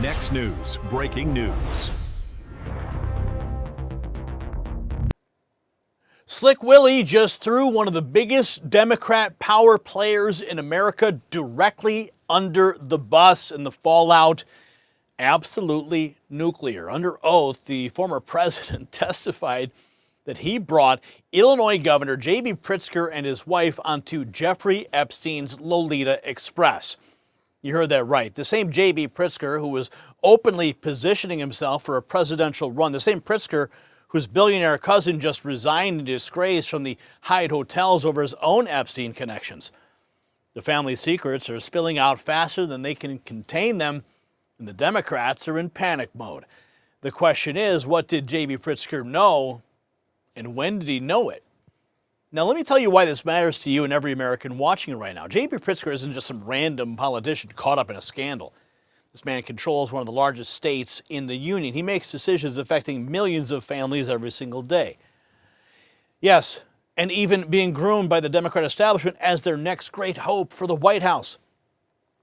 Next news, breaking news. Slick Willie just threw one of the biggest Democrat power players in America directly under the bus, and the fallout absolutely nuclear. Under oath, the former president testified that he brought Illinois Governor JB Pritzker and his wife onto Jeffrey Epstein's Lolita Express. You heard that right. The same JB Pritzker who was openly positioning himself for a presidential run, the same Pritzker whose billionaire cousin just resigned in disgrace from the Hyatt Hotels over his own Epstein connections. The family's secrets are spilling out faster than they can contain them, and the Democrats are in panic mode. The question is, what did JB Pritzker know, and when did he know it? Now, let me tell you why this matters to you and every American watching it right now. JB Pritzker isn't just some random politician caught up in a scandal. This man controls one of the largest states in the union. He makes decisions affecting millions of families every single day. Yes, and even being groomed by the Democrat establishment as their next great hope for the White House.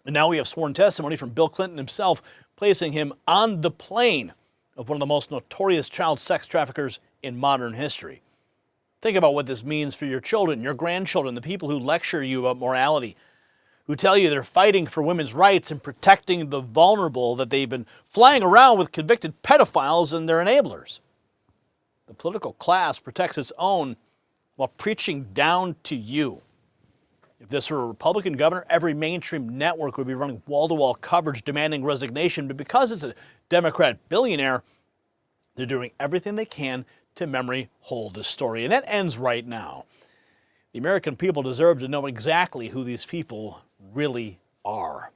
And now we have sworn testimony from Bill Clinton himself, placing him on the plane of one of the most notorious child sex traffickers in modern history. Think about what this means for your children, your grandchildren, the people who lecture you about morality, who tell you they're fighting for women's rights and protecting the vulnerable, that they've been flying around with convicted pedophiles and their enablers. The political class protects its own while preaching down to you. If this were a Republican governor, every mainstream network would be running wall-to-wall coverage demanding resignation, but because it's a Democrat billionaire, they're doing everything they can to memory hold the story. And that ends right now. The American people deserve to know exactly who these people really are.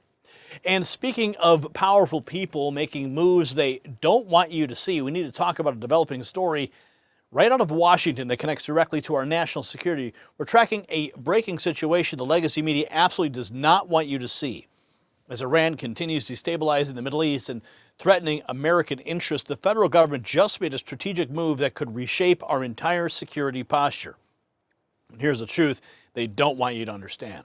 And speaking of powerful people making moves they don't want you to see, we need to talk about a developing story right out of Washington that connects directly to our national security. We're tracking a breaking situation the legacy media absolutely does not want you to see. As Iran continues destabilizing the Middle East and threatening American interests, the federal government just made a strategic move that could reshape our entire security posture. And here's the truth they don't want you to understand.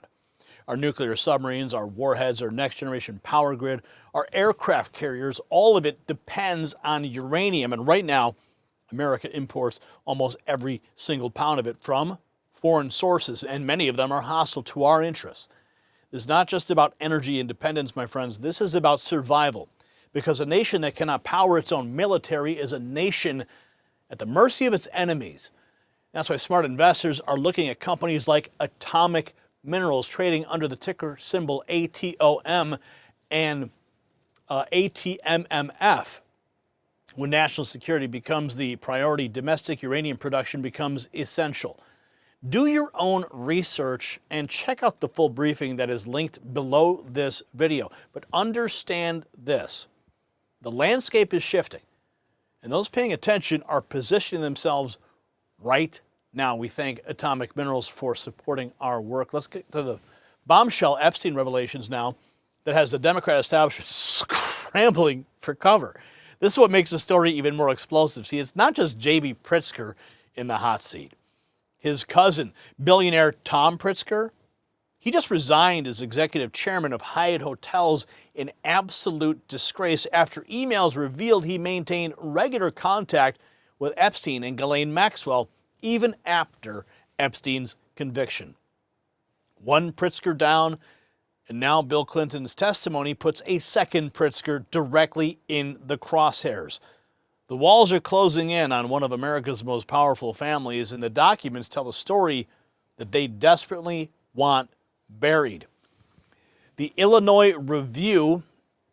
Our nuclear submarines, our warheads, our next-generation power grid, our aircraft carriers, all of it depends on uranium. And right now, America imports almost every single pound of it from foreign sources, and many of them are hostile to our interests. This is not just about energy independence, my friends. This is about survival, because a nation that cannot power its own military is a nation at the mercy of its enemies. That's why smart investors are looking at companies like Atomic Minerals, trading under the ticker symbol ATOM and ATMMF. When national security becomes the priority, domestic uranium production becomes essential. Do your own research and check out the full briefing that is linked below this video. But understand this, the landscape is shifting, and those paying attention are positioning themselves right now. We thank Atomic Minerals for supporting our work. Let's get to the bombshell Epstein revelations now that has the Democrat establishment scrambling for cover. This is what makes the story even more explosive. See, it's not just JB Pritzker in the hot seat. His cousin, billionaire Tom Pritzker, he just resigned as executive chairman of Hyatt Hotels in absolute disgrace after emails revealed he maintained regular contact with Epstein and Ghislaine Maxwell even after Epstein's conviction. One Pritzker down, and now Bill Clinton's testimony puts a second Pritzker directly in the crosshairs. The walls are closing in on one of America's most powerful families, and the documents tell a story that they desperately want buried. The Illinois Review,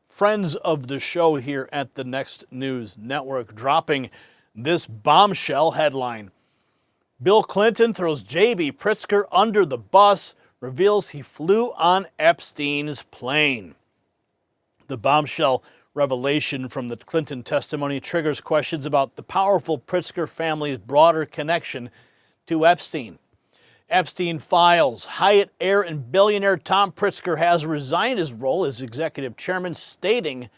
friends of the show here at the Next News Network, dropping this bombshell headline. Bill Clinton throws JB Pritzker under the bus, reveals he flew on Epstein's plane. The bombshell revelation from the Clinton testimony triggers questions about the powerful Pritzker family's broader connection to Epstein. Epstein files. Hyatt heir and billionaire Tom Pritzker has resigned his role as executive chairman, stating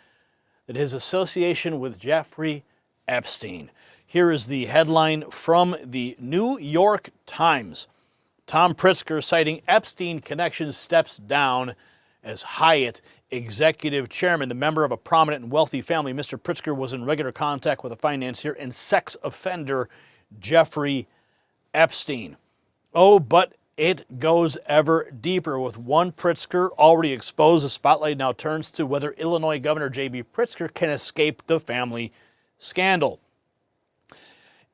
that his association with Jeffrey Epstein. Here is the headline from the New York Times. Tom Pritzker, citing Epstein connections, steps down as Hyatt executive chairman. The member of a prominent and wealthy family, Mr. Pritzker was in regular contact with a financier and sex offender, Jeffrey Epstein. Oh, but it goes ever deeper. With one Pritzker already exposed, the spotlight now turns to whether Illinois Governor JB Pritzker can escape the family scandal.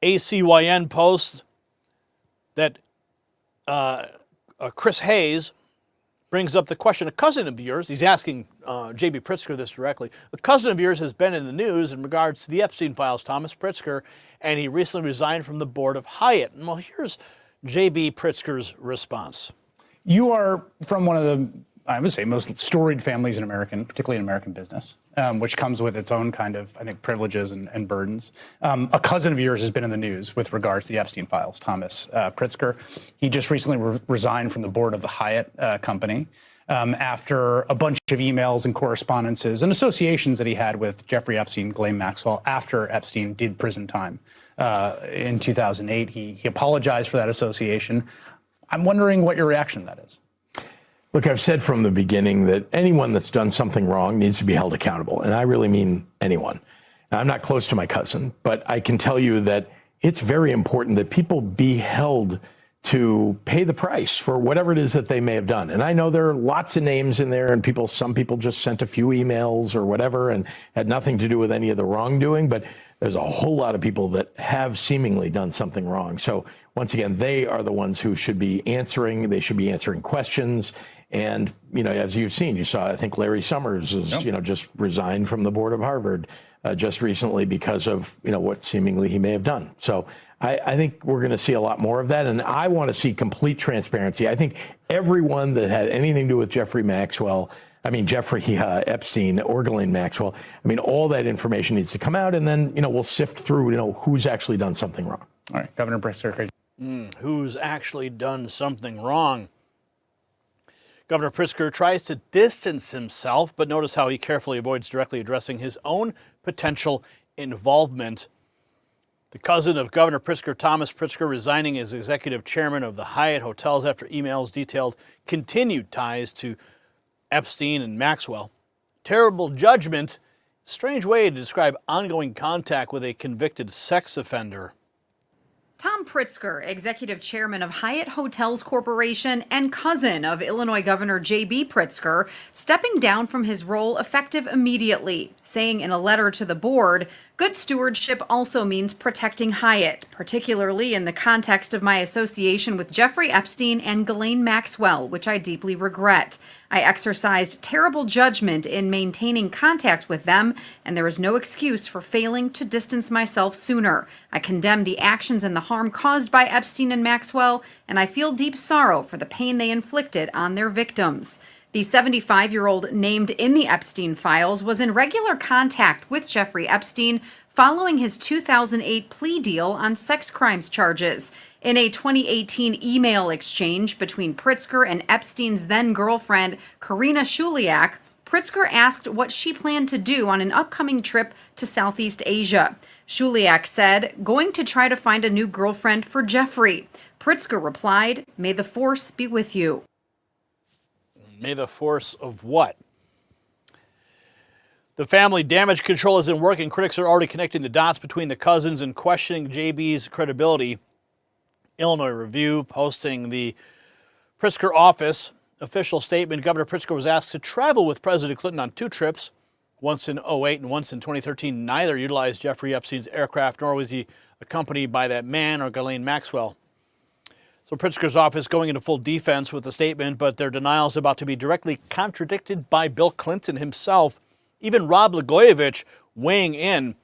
ACYN posts that Chris Hayes brings up the question, a cousin of yours, he's asking JB Pritzker this directly, a cousin of yours has been in the news in regards to the Epstein files, Thomas Pritzker, and he recently resigned from the board of Hyatt. And well, here's JB Pritzker's response. You are from one of the, I would say, most storied families in American, particularly in American business, which comes with its own kind of, I think, privileges and burdens. A cousin of yours has been in the news with regards to the Epstein files, Thomas Pritzker. He just recently resigned from the board of the Hyatt company after a bunch of emails and correspondences and associations that he had with Jeffrey Epstein, Ghislaine Maxwell, after Epstein did prison time in 2008. He apologized for that association. I'm wondering what your reaction to that is. Look, I've said from the beginning that anyone that's done something wrong needs to be held accountable. And I really mean anyone. Now, I'm not close to my cousin, but I can tell you that it's very important that people be held to pay the price for whatever it is that they may have done. And I know there are lots of names in there and some people just sent a few emails or whatever and had nothing to do with any of the wrongdoing, but there's a whole lot of people that have seemingly done something wrong. So once again, they are the ones who should be answering. They should be answering questions. And, you know, as you've seen, you saw, I think Larry Summers is, just resigned from the board of Harvard just recently because of, what seemingly he may have done. So I think we're going to see a lot more of that. And I want to see complete transparency. I think everyone that had anything to do with Jeffrey Epstein or Ghislaine Maxwell, all that information needs to come out. And then, we'll sift through, who's actually done something wrong. All right, Governor Pritzker. Who's actually done something wrong? Governor Pritzker tries to distance himself, but notice how he carefully avoids directly addressing his own potential involvement. The cousin of Governor Pritzker, Thomas Pritzker, resigning as executive chairman of the Hyatt Hotels after emails detailed continued ties to Epstein and Maxwell. Terrible judgment, strange way to describe ongoing contact with a convicted sex offender. Tom Pritzker, executive chairman of Hyatt Hotels Corporation and cousin of Illinois Governor JB Pritzker, stepping down from his role effective immediately, saying in a letter to the board, "Good stewardship also means protecting Hyatt, particularly in the context of my association with Jeffrey Epstein and Ghislaine Maxwell, which I deeply regret. I exercised terrible judgment in maintaining contact with them, and there is no excuse for failing to distance myself sooner. I condemn the actions and the harm caused by Epstein and Maxwell, and I feel deep sorrow for the pain they inflicted on their victims." The 75-year-old named in the Epstein files was in regular contact with Jeffrey Epstein following his 2008 plea deal on sex crimes charges. In a 2018 email exchange between Pritzker and Epstein's then-girlfriend, Karina Shuliak, Pritzker asked what she planned to do on an upcoming trip to Southeast Asia. Shuliak said, "Going to try to find a new girlfriend for Jeffrey." Pritzker replied, "May the force be with you." May the force of what? The family damage control isn't working. Critics are already connecting the dots between the cousins and questioning JB's credibility. Illinois Review posting the Pritzker office official statement. Governor Pritzker was asked to travel with President Clinton on 2 trips, once in 2008 and once in 2013. Neither utilized Jeffrey Epstein's aircraft, nor was he accompanied by that man or Ghislaine Maxwell. So Pritzker's office going into full defense with the statement, but their denial is about to be directly contradicted by Bill Clinton himself. Even Rod Blagojevich weighing in.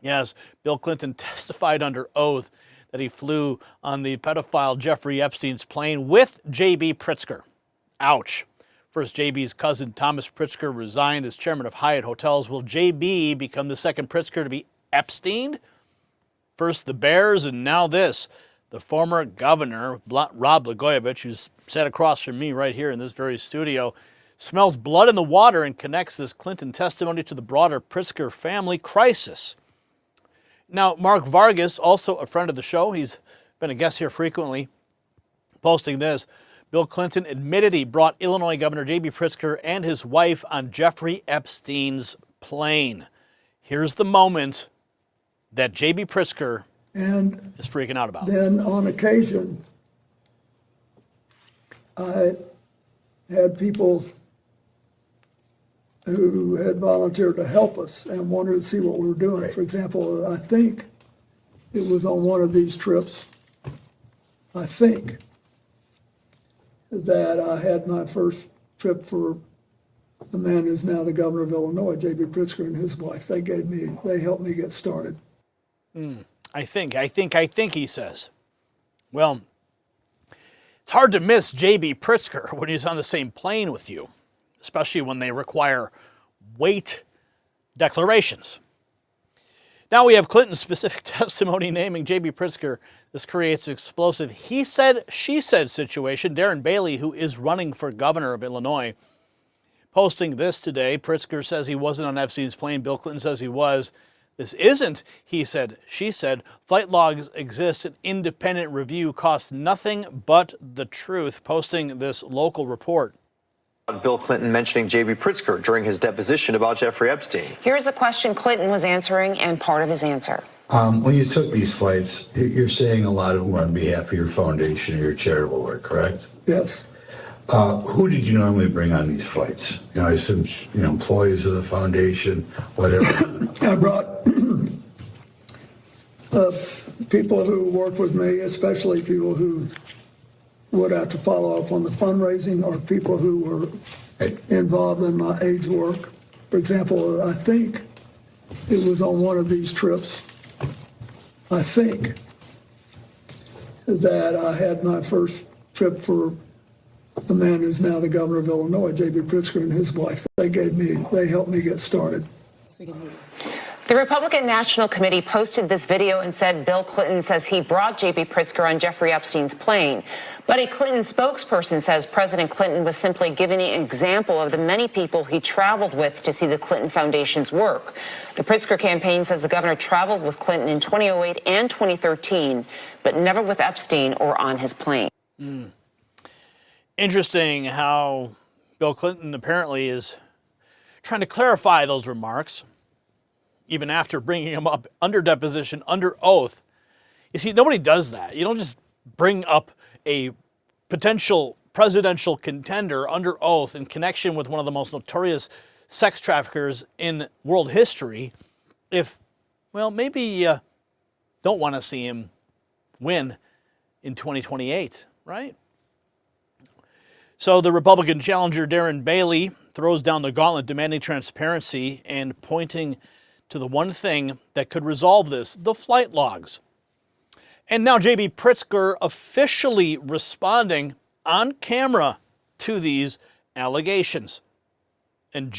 Yes, Bill Clinton testified under oath that he flew on the pedophile Jeffrey Epstein's plane with JB Pritzker. Ouch. First, JB's cousin Thomas Pritzker resigned as chairman of Hyatt Hotels. Will JB become the second Pritzker to be Epsteined? First the Bears, and now this. The former governor, Rod Blagojevich, who's sat across from me right here in this very studio, smells blood in the water and connects this Clinton testimony to the broader Pritzker family crisis. Now, Mark Vargas, also a friend of the show, he's been a guest here frequently, posting this. Bill Clinton admitted he brought Illinois Governor JB Pritzker and his wife on Jeffrey Epstein's plane. Here's the moment that JB Pritzker is freaking out about. Then on occasion, I had people who had volunteered to help us and wanted to see what we were doing. Right. For example, I think it was on one of these trips, I think, that I had my first trip for the man who's now the governor of Illinois, JB Pritzker, and his wife. They helped me get started. I think, he says. Well, it's hard to miss JB Pritzker when he's on the same plane with you, especially when they require weight declarations. Now we have Clinton's specific testimony naming JB Pritzker. This creates an explosive he said, she said situation. Darren Bailey, who is running for governor of Illinois, posting this today. Pritzker says he wasn't on Epstein's plane. Bill Clinton says he was. This isn't he said, she said. Flight logs exist. An independent review costs nothing but the truth. Posting this local report. Bill Clinton mentioning JB Pritzker during his deposition about Jeffrey Epstein. Here's a question Clinton was answering and part of his answer. When you took these flights, you're saying a lot of them were on behalf of your foundation or your charitable work, correct? Yes. Who did you normally bring on these flights? I assume, employees of the foundation, whatever. I brought people who work with me, especially people who would have to follow up on the fundraising, or people who were involved in my AIDS work. For example, I think it was on one of these trips, I think, that I had my first trip for the man who's now the governor of Illinois, JB Pritzker, and his wife. They helped me get started. The Republican National Committee posted this video and said Bill Clinton says he brought JB Pritzker on Jeffrey Epstein's plane. But a Clinton spokesperson says President Clinton was simply giving an example of the many people he traveled with to see the Clinton Foundation's work. The Pritzker campaign says the governor traveled with Clinton in 2008 and 2013, but never with Epstein or on his plane. Interesting how Bill Clinton apparently is trying to clarify those remarks, even after bringing him up under deposition, under oath. You see, nobody does that. You don't just bring up a potential presidential contender under oath in connection with one of the most notorious sex traffickers in world history if, well, maybe you don't want to see him win in 2028, right? So the Republican challenger, Darren Bailey, throws down the gauntlet, demanding transparency and pointing to the one thing that could resolve this, the flight logs. And now JB Pritzker officially responding on camera to these allegations. And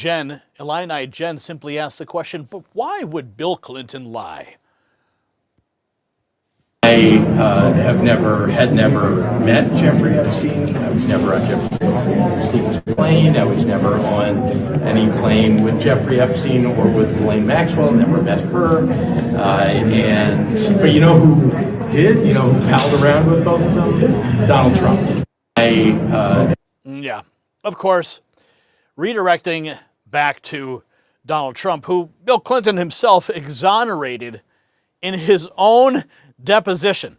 Illini Jen simply asked the question, but why would Bill Clinton lie? I had never met Jeffrey Epstein. I was never on Jeffrey Epstein's plane. I was never on any plane with Jeffrey Epstein or with Ghislaine Maxwell. Never met her. But you know who did? You know who palled around with both of them? Donald Trump. Yeah, of course, redirecting back to Donald Trump, who Bill Clinton himself exonerated in his own deposition.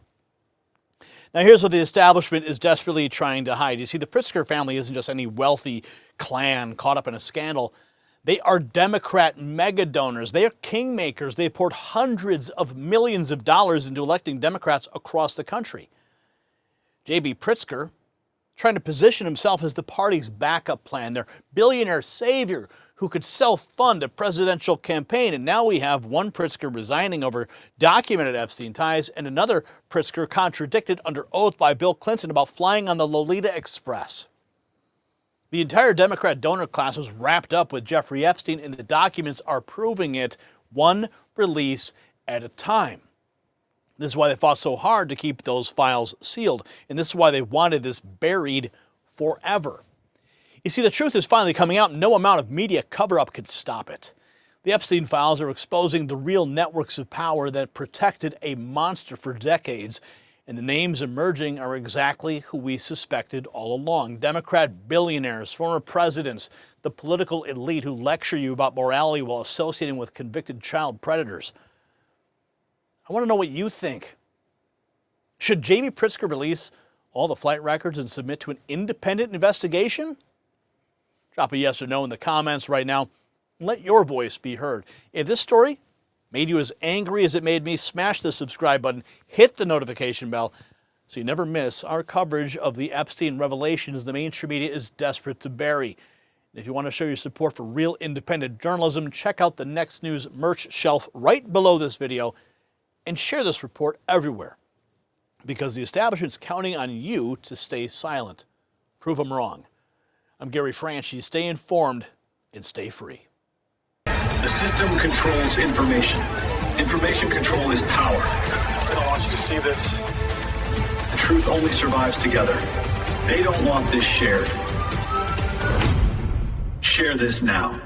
Now, here's what the establishment is desperately trying to hide. You see, the Pritzker family isn't just any wealthy clan caught up in a scandal. They are Democrat mega donors. They are kingmakers. They poured hundreds of millions of dollars into electing Democrats across the country. JB Pritzker trying to position himself as the party's backup plan, their billionaire savior who could self-fund a presidential campaign. And now we have one Pritzker resigning over documented Epstein ties and another Pritzker contradicted under oath by Bill Clinton about flying on the Lolita Express. The entire Democrat donor class was wrapped up with Jeffrey Epstein, and the documents are proving it, one release at a time. This is why they fought so hard to keep those files sealed, and this is why they wanted this buried forever. You see, the truth is finally coming out, and no amount of media cover-up could stop it. The Epstein files are exposing the real networks of power that protected a monster for decades, And the names emerging are exactly who we suspected all along. Democrat billionaires, former presidents, the political elite who lecture you about morality while associating with convicted child predators. I want to know what you think. Should JB Pritzker release all the flight records and submit to an independent investigation? Drop a yes or no in the comments right now. Let your voice be heard. If this story made you as angry as it made me, smash the subscribe button, hit the notification bell so you never miss our coverage of the Epstein revelations the mainstream media is desperate to bury. If you want to show your support for real independent journalism, check out the Next News merch shelf right below this video and share this report everywhere, because the establishment's counting on you to stay silent. Prove them wrong. I'm Gary Franchi. Stay informed and stay free. The system controls information. Information control is power. I want you to see this. The truth only survives together. They don't want this shared. Share this now.